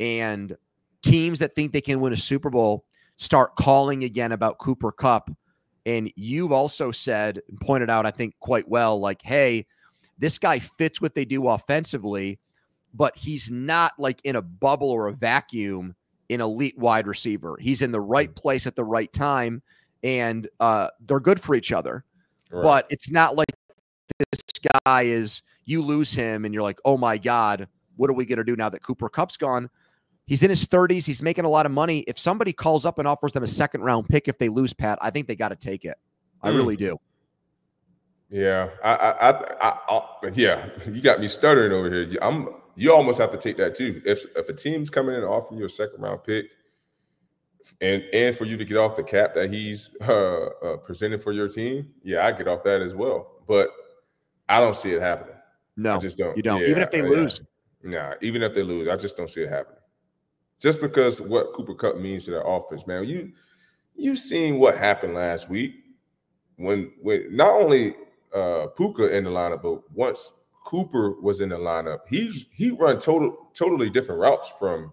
and teams that think they can win a Super Bowl start calling again about Cooper Kupp, and you've also said and pointed out, I think quite well, like, hey, this guy fits what they do offensively, but he's not like in a bubble or a vacuum in elite wide receiver. He's in the right place at the right time, and they're good for each other. Right. But it's not like this guy is, you lose him and you're like, oh my God, what are we going to do now that Cooper Kupp's gone? He's in his 30s. He's making a lot of money. If somebody calls up and offers them a second-round pick if they lose, Pat, I think they got to take it. I really do. Yeah, yeah. You got me stuttering over here. You almost have to take that too. If a team's coming in and offering you a second-round pick, and for you to get off the cap that he's presented for your team, yeah, I get off that as well. But I don't see it happening. No, I just don't. You don't. Yeah, even if they lose. Nah, even if they lose, I just don't see it happening. Just because what Cooper Kupp means to their offense, man. You seen what happened last week when not only Puka in the lineup, but once Cooper was in the lineup, he run totally different routes from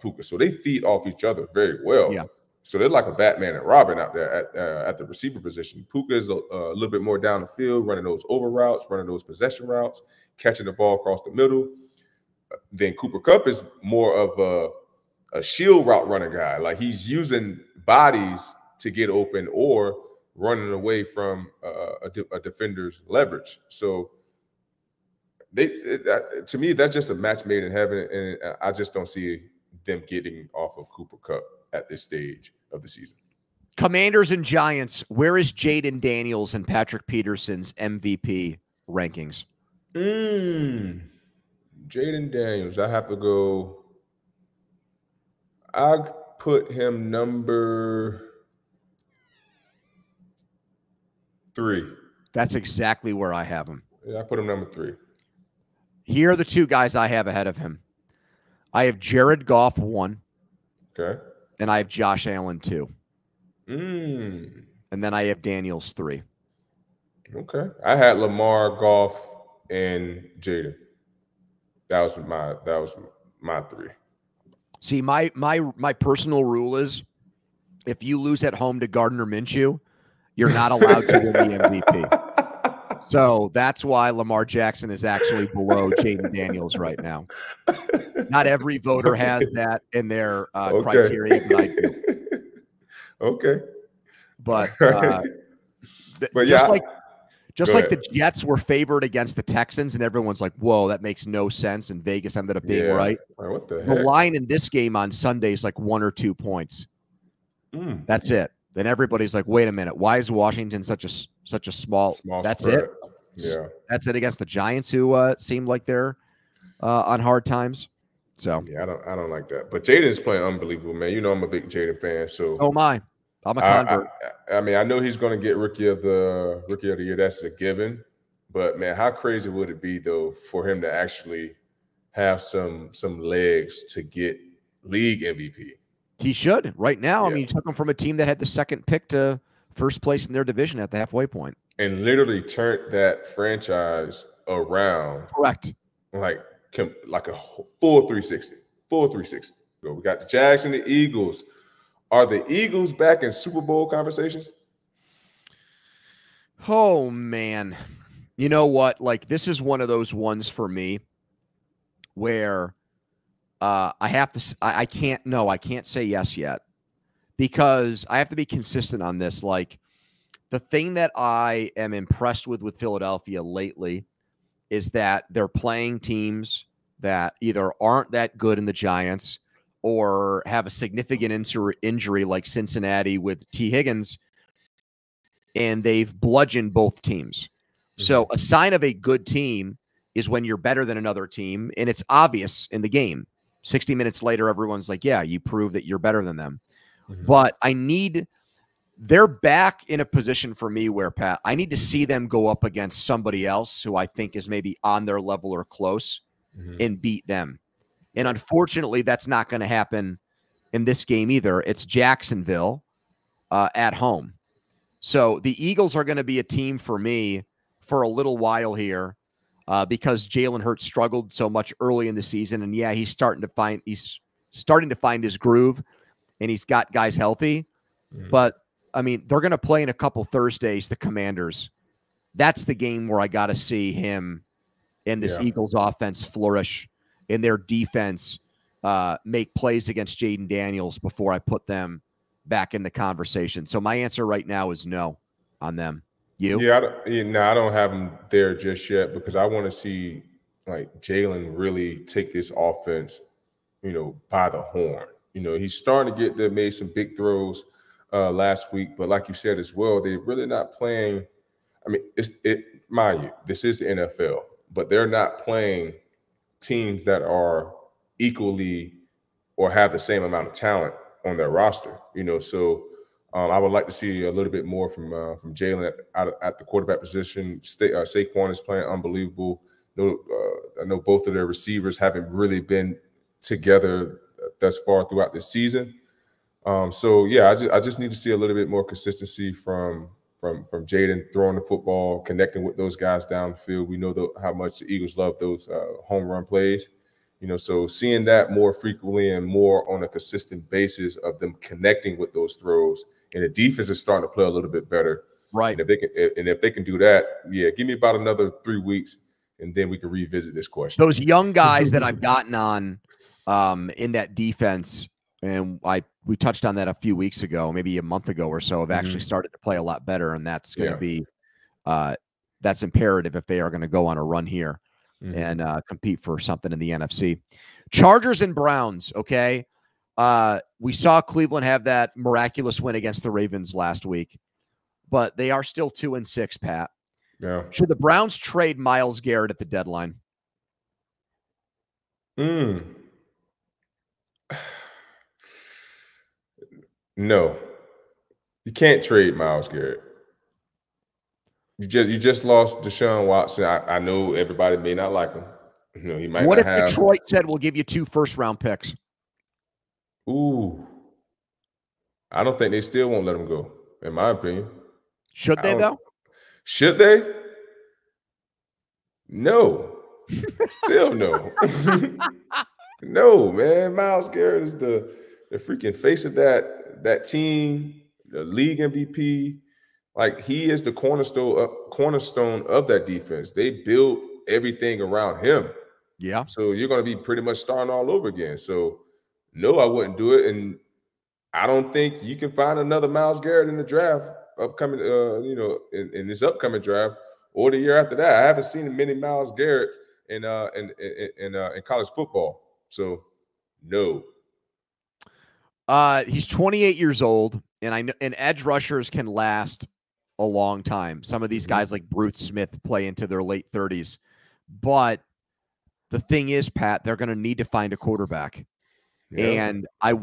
Puka, so they feed off each other very well. Yeah. So they're like a Batman and Robin out there at the receiver position. Puka is a little bit more down the field, running those over routes, running those possession routes, catching the ball across the middle. Then Cooper Kupp is more of a shield route runner guy. Like he's using bodies to get open or running away from a defender's leverage. So to me, that's just a match made in heaven, and I just don't see them getting off of Cooper Kupp at this stage of the season. Commanders and Giants, where is Jaden Daniels and Patrick Peterson's MVP rankings? Jaden Daniels, I have to go. I put him number 3. That's exactly where I have him. Yeah, I put him number 3. Here are the 2 guys I have ahead of him. I have Jared Goff 1. Okay. And I have Josh Allen 2. And then I have Daniels 3. Okay. I had Lamar, Goff, and Jaden. That was my 3. See, my personal rule is if you lose at home to Gardner Minshew, you're not allowed to win the MVP. So that's why Lamar Jackson is actually below Jaden Daniels right now. Not every voter has that in their criteria, but I do. Okay. But yeah, just like the Jets were favored against the Texans, and everyone's like, whoa, that makes no sense, and Vegas ended up being right. What the heck? The line in this game on Sunday is like 1 or 2 points. That's it. Then everybody's like, wait a minute, why is Washington such a small that's spread. it? Yeah. That's it against the Giants, who seem like they're on hard times. So yeah, I don't like that. But Jaden is playing unbelievable, man. You know I'm a big Jaden fan. So oh my. I'm a convert. I mean, I know he's going to get rookie of the year. That's a given. But man, how crazy would it be though for him to actually have some legs to get league MVP? He should right now. Yeah. I mean, he took him from a team that had the 2nd pick to first place in their division at the halfway point, and literally turned that franchise around. Correct. Like a full 360. Full 360. We got the Jags and the Eagles. Are the Eagles back in Super Bowl conversations? Oh, man. You know what? Like, this is one of those ones for me where I can't say yes yet because I have to be consistent on this. Like, the thing that I am impressed with Philadelphia lately is that they're playing teams that either aren't that good in the Giants or have a significant injury like Cincinnati with T. Higgins, and they've bludgeoned both teams. So a sign of a good team is when you're better than another team, and it's obvious in the game. 60 minutes later, everyone's like, yeah, you prove that you're better than them. But they're back in a position for me where, Pat, I need to see them go up against somebody else who I think is maybe on their level or close and beat them. And unfortunately, that's not going to happen in this game either. It's Jacksonville at home. So the Eagles are going to be a team for me for a little while here because Jalen Hurts struggled so much early in the season. And yeah, he's starting to find his groove, and he's got guys healthy. But I mean, they're going to play in a couple Thursdays, the Commanders. That's the game where I got to see him in this Eagles offense flourish, in their defense make plays against Jaden Daniels before I put them back in the conversation. So my answer right now is no on them. You? Yeah, I don't have them there just yet because I want to see like Jalen really take this offense, by the horn. He's starting to get there, made some big throws last week, but like you said as well, they're really not playing. I mean, mind you, this is the NFL, but they're not playing teams that are equally or have the same amount of talent on their roster. So I would like to see a little bit more from Jalen at the quarterback position. Saquon is playing unbelievable. I know both of their receivers haven't really been together thus far throughout this season. So yeah, I just need to see a little bit more consistency from Jaden throwing the football, connecting with those guys downfield. We know how much the Eagles love those home run plays. So seeing that more frequently and more on a consistent basis of them connecting with those throws, and the defense is starting to play a little bit better. Right. And if they can do that, yeah, give me about another 3 weeks, and then we can revisit this question. Those young guys that I've gotten on in that defense, and we touched on that a few weeks ago, maybe a month ago or so, have actually started to play a lot better, and that's going to be that's imperative if they are going to go on a run here and compete for something in the NFC. Chargers and Browns, okay? We saw Cleveland have that miraculous win against the Ravens last week, but they are still 2-6, Pat. Yeah. Should the Browns trade Myles Garrett at the deadline? No, you can't trade Myles Garrett. You just lost Deshaun Watson. I know everybody may not like him. He might. What if Detroit said we'll give you 2 first-round picks? Ooh, I don't think they still won't let him go, in my opinion. Should they, though? Should they? No. Still no. No, man. Myles Garrett is the freaking face of that team, the league MVP. Like, he is the cornerstone of that defense. They build everything around him. Yeah. So you're going to be pretty much starting all over again. So no, I wouldn't do it. And I don't think you can find another Myles Garrett in the draft upcoming, in this upcoming draft or the year after that. I haven't seen many Myles Garretts in college football. So no. He's 28 years old, and edge rushers can last a long time. Some of these guys like Bruce Smith play into their late 30s. But the thing is, Pat, they're going to need to find a quarterback. Yeah. And I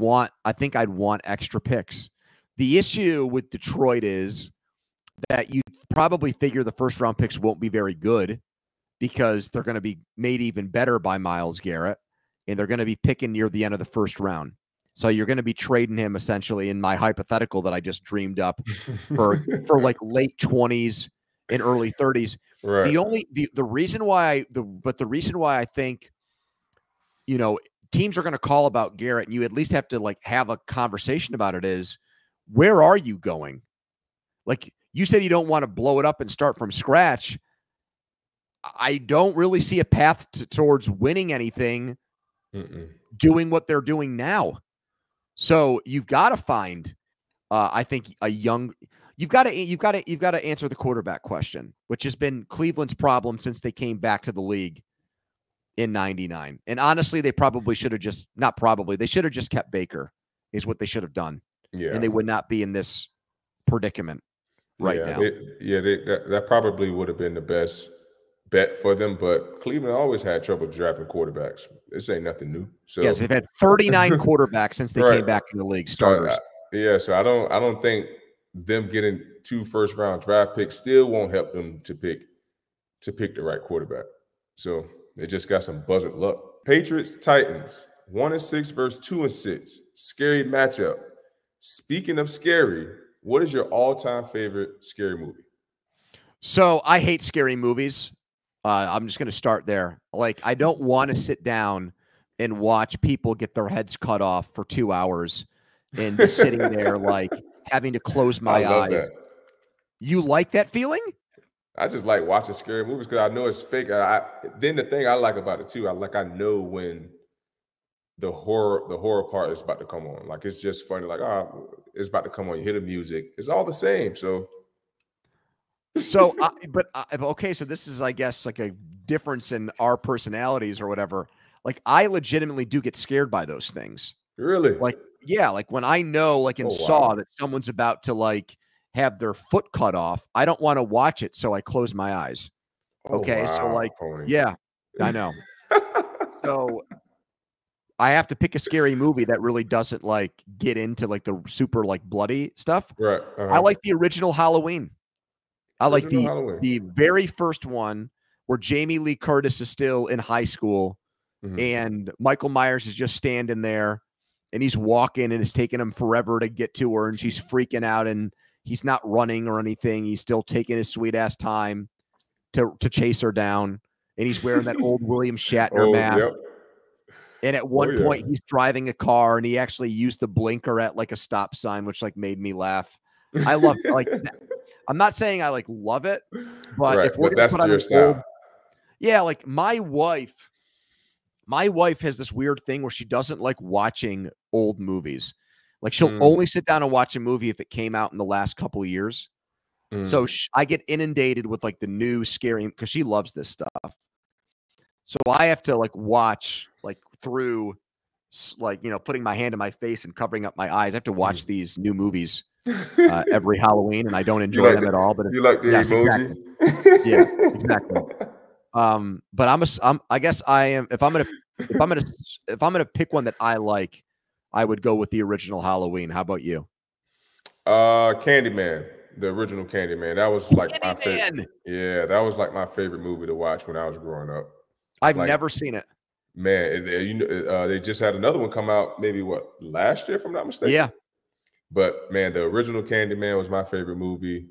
think I'd want extra picks. The issue with Detroit is that you probably figure the first round picks won't be very good because they're going to be made even better by Myles Garrett, and they're going to be picking near the end of the first round. So you're going to be trading him essentially in my hypothetical that I just dreamed up for like late 20s and early 30s. Right. The reason why I think, teams are going to call about Garrett, and you at least have to like have a conversation about it, is where are you going? Like you said, you don't want to blow it up and start from scratch. I don't really see a path towards winning anything doing what they're doing now. So you've got to find, I think, you've got to answer the quarterback question, which has been Cleveland's problem since they came back to the league in 99. And honestly, they probably should have just, not probably, they should have just kept Baker is what they should have done. Yeah. And they would not be in this predicament right now. That probably would have been the best bet for them, but Cleveland always had trouble drafting quarterbacks. This ain't nothing new. So yes, they've had 39 quarterbacks since they came back in the league, starters. So I don't think them getting 2 first-round draft picks still won't help them to pick the right quarterback. So they just got some buzzard luck. Patriots, Titans, 1-6 versus 2-6. Scary matchup. Speaking of scary, what is your all-time favorite scary movie? So I hate scary movies. I'm just going to start there. Like, I don't want to sit down and watch people get their heads cut off for 2 hours and just sitting there, like, having to close my eyes. That. You like that feeling? I just like watching scary movies because I know it's fake. Then the thing I like about it too, I know when the horror part is about to come on. Like, it's just funny. Like, it's about to come on. You hear the music. It's all the same. So okay. So this is, I guess, like a difference in our personalities or whatever. Like, I legitimately do get scared by those things. Really? Like, yeah. Like when I know, like in Saw, that someone's about to like have their foot cut off, I don't want to watch it. So I close my eyes. Okay. So like, yeah, I know. So I have to pick a scary movie that really doesn't like get into like the super like bloody stuff. Right. I like the original Halloween. I like the very first one where Jamie Lee Curtis is still in high school and Michael Myers is just standing there and he's walking and it's taking him forever to get to her and she's freaking out and he's not running or anything. He's still taking his sweet ass time to chase her down. And he's wearing that old William Shatner mask. Yep. And at one point he's driving a car and he actually used the blinker at like a stop sign, which like made me laugh. I love like I'm not saying I like love it, but if we're gonna put on your style. Yeah, like my wife has this weird thing where she doesn't like watching old movies. Like she'll only sit down and watch a movie if it came out in the last couple of years. So I get inundated with like the new scary because she loves this stuff. So I have to like watch like through like, you know, putting my hand in my face and covering up my eyes. I have to watch these new movies every Halloween and I don't enjoy them at all. But you like the emoji? Exactly. Yeah, exactly. But I guess I am, if I'm going to pick one that I like, I would go with the original Halloween. How about you? Candyman, the original Candyman. That was like my favorite. Yeah, that was like my favorite movie to watch when I was growing up. I've never seen it. Man, they just had another one come out maybe last year, if I'm not mistaken. Yeah. But man, the original Candyman was my favorite movie.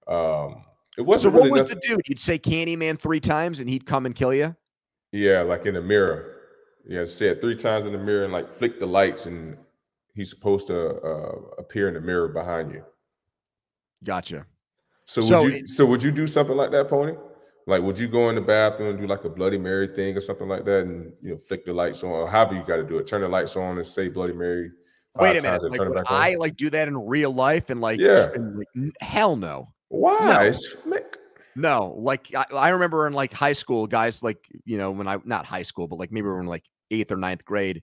It wasn't. So what was the dude? You'd say Candyman 3 times and he'd come and kill you? Yeah, like in the mirror. Yeah, say it 3 times in the mirror and like flick the lights and he's supposed to appear in the mirror behind you. Gotcha. So would you do something like that, Pony? Like, would you go in the bathroom and do like a Bloody Mary thing or something like that and, you know, flick the lights on or however you got to do it? Turn the lights on and say Bloody Mary. Wait a minute. Like, would I like do that in real life and like, hell no. Why? No, like I remember in like high school, guys, like, you know, when not high school, but like maybe we're in like 8th or 9th grade,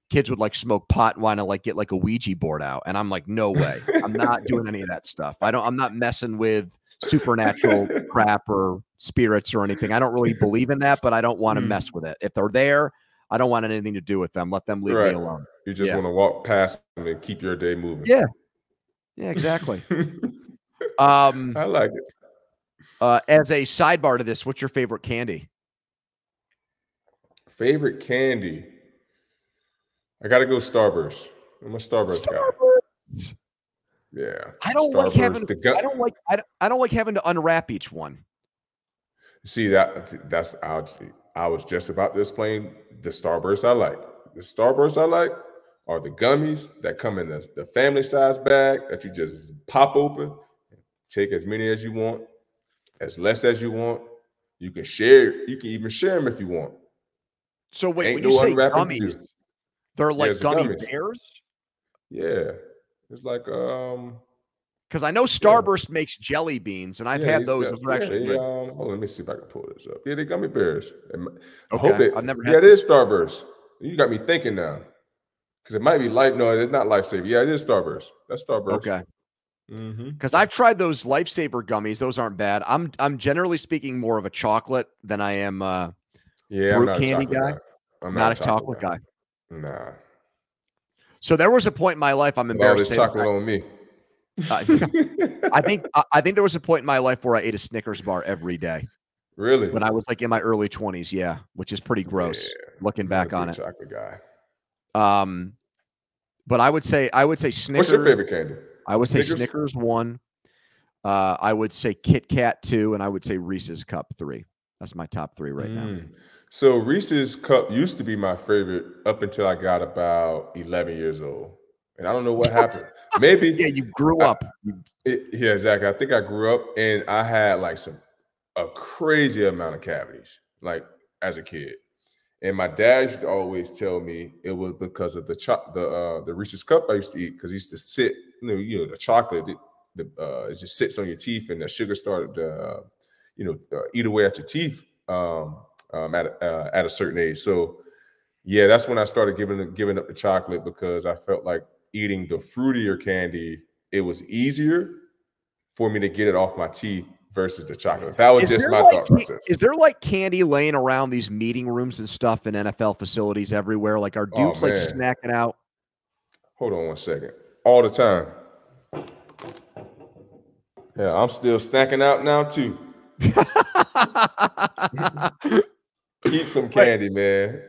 kids would like smoke pot and want to like get like a Ouija board out. And I'm like, no way. I'm not doing any of that stuff. I'm not messing with supernatural crap or spirits or anything. I don't really believe in that, but I don't want to mess with it. If they're there, I don't want anything to do with them. Let them leave me alone. You just want to walk past them and keep your day moving. Yeah. Yeah, exactly. I like it. As a sidebar to this, what's your favorite candy? Favorite candy? I gotta go Starburst. I'm a Starburst guy. Yeah. I don't like having to unwrap each one. See, that's I was just about to explain the Starburst I like. The Starburst I like are the gummies that come in the family size bag that you just pop open, take as many as you want, as less as you want. You can share. You can even share them if you want. So wait, when you say gummies, they're like gummy bears? Yeah. It's like Because I know Starburst makes jelly beans, and I've had those. Those are actually good. Hold on, let me see if I can pull this up. Yeah, they gummy bears. I Okay, hope I've never had. Yeah, it is Starburst. You got me thinking now. Because it might be no, it's not Lifesaver. Yeah, it is Starburst. That's Starburst. Okay. Because I've tried those Lifesaver gummies. Those aren't bad. I'm generally speaking more of a chocolate than I am fruit candy guy. I'm not a chocolate guy. Nah. So there was a point in my life, I'm embarrassed to say chocolate on me. I think there was a point in my life where I ate a Snickers bar every day. Really? When I was like in my early 20s, yeah, which is pretty gross looking back on it. Chocolate guy. But I would say Snickers. What's your favorite candy? I would say Snickers 1. I would say Kit Kat 2, and I would say Reese's Cup 3. That's my top 3 right now. So Reese's Cup used to be my favorite up until I got about 11 years old. And I don't know what happened. Maybe. Yeah, you grew up. Yeah, exactly. I think I grew up and I had like a crazy amount of cavities, like as a kid. And my dad used to always tell me it was because of the Reese's Cup I used to eat, because he used to sit, the chocolate, it just sits on your teeth, and the sugar started to, eat away at your teeth at a certain age. So, yeah, that's when I started giving up the chocolate, because I felt like eating the fruitier candy, it was easier for me to get it off my teeth versus the chocolate. That was just my thought process. Is there like candy laying around these meeting rooms and stuff in NFL facilities everywhere? Like, are dudes like snacking out? Hold on one second. All the time. Yeah, I'm still snacking out now too. Keep some candy, man.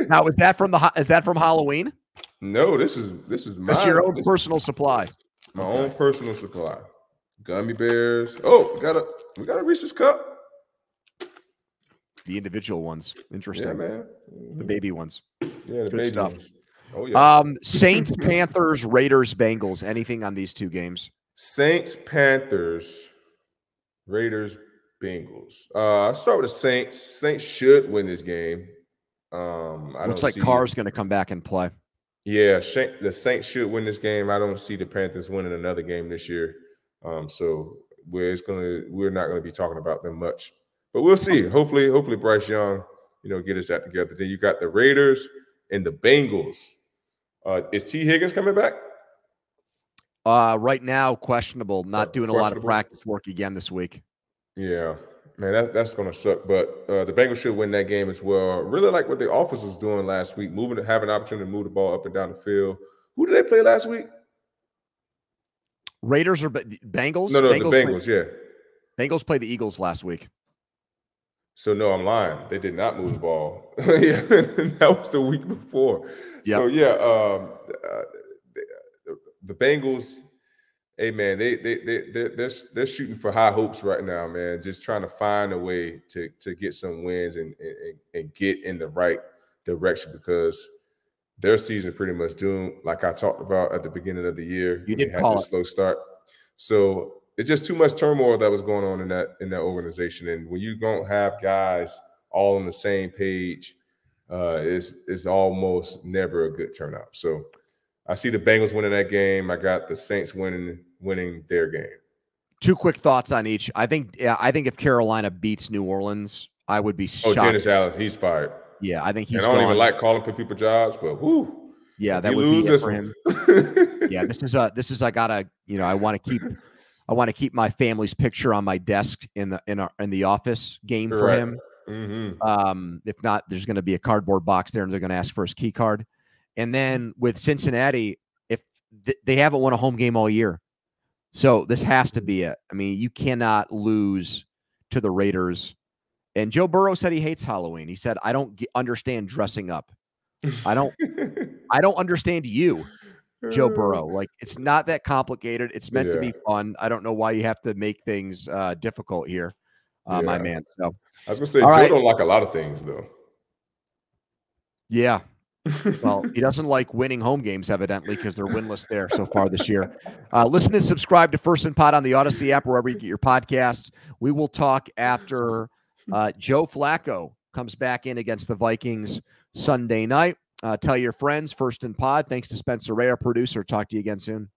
Now, is that from Halloween? No, this is mine. That's your own personal supply. My own personal supply. Gummy bears. Oh, we got a Reese's Cup. The individual ones. Interesting. Yeah, man. The baby ones. Yeah, the baby stuff. Ones. Oh, yeah. Saints, Panthers, Raiders, Bengals. Anything on these two games? Saints, Panthers, Raiders, Bengals. I'll start with the Saints. Saints should win this game. Looks like Carr's going to come back and play. Yeah, the Saints should win this game. I don't see the Panthers winning another game this year. So we're not going to be talking about them much, but we'll see. Hopefully Bryce Young, get us that together. Then you got the Raiders and the Bengals. Is T. Higgins coming back? Right now, questionable. Not doing a lot of practice work again this week. Yeah, man, that's going to suck. But the Bengals should win that game as well. Really like what the offense was doing last week, having an opportunity to move the ball up and down the field. Who did they play last week? Raiders or Bengals? No, the Bengals, yeah. Bengals played the Eagles last week. So, no, I'm lying. They did not move the ball. Yeah, that was the week before. Yep. So, yeah, the Bengals, hey, man, they're shooting for high hopes right now, man, just trying to find a way to get some wins and get in the right direction, because their season pretty much doomed, like I talked about at the beginning of the year. You did call it. Slow start. So it's just too much turmoil that was going on in that organization. And when you don't have guys all on the same page, it's almost never a good turnout. So I see the Bengals winning that game. I got the Saints winning their game. Two quick thoughts on each. I think if Carolina beats New Orleans, I would be shocked. Oh, Dennis Allen, he's fired. Yeah, I think he's. And I don't even like calling for people jobs, but whoo. Yeah, that would be it for him. Yeah, this is I gotta, I want to keep my family's picture on my desk in the office game for him. Mm-hmm. If not, there's going to be a cardboard box there, and they're going to ask for his key card. And then with Cincinnati, if they haven't won a home game all year, so this has to be it. I mean, you cannot lose to the Raiders. And Joe Burrow said he hates Halloween. He said, "I don't understand dressing up. I don't understand you, Joe Burrow. Like, it's not that complicated. It's meant to be fun. I don't know why you have to make things difficult here, my man." So I was gonna say, Joe don't like a lot of things, though. Yeah. Well, he doesn't like winning home games, evidently, because they're winless there so far this year. Listen and subscribe to First and Pod on the Odyssey app, wherever you get your podcasts. We will talk after Joe Flacco comes back in against the Vikings Sunday night. Tell your friends, First and Pod. Thanks to Spencer Ray, our producer. Talk to you again soon.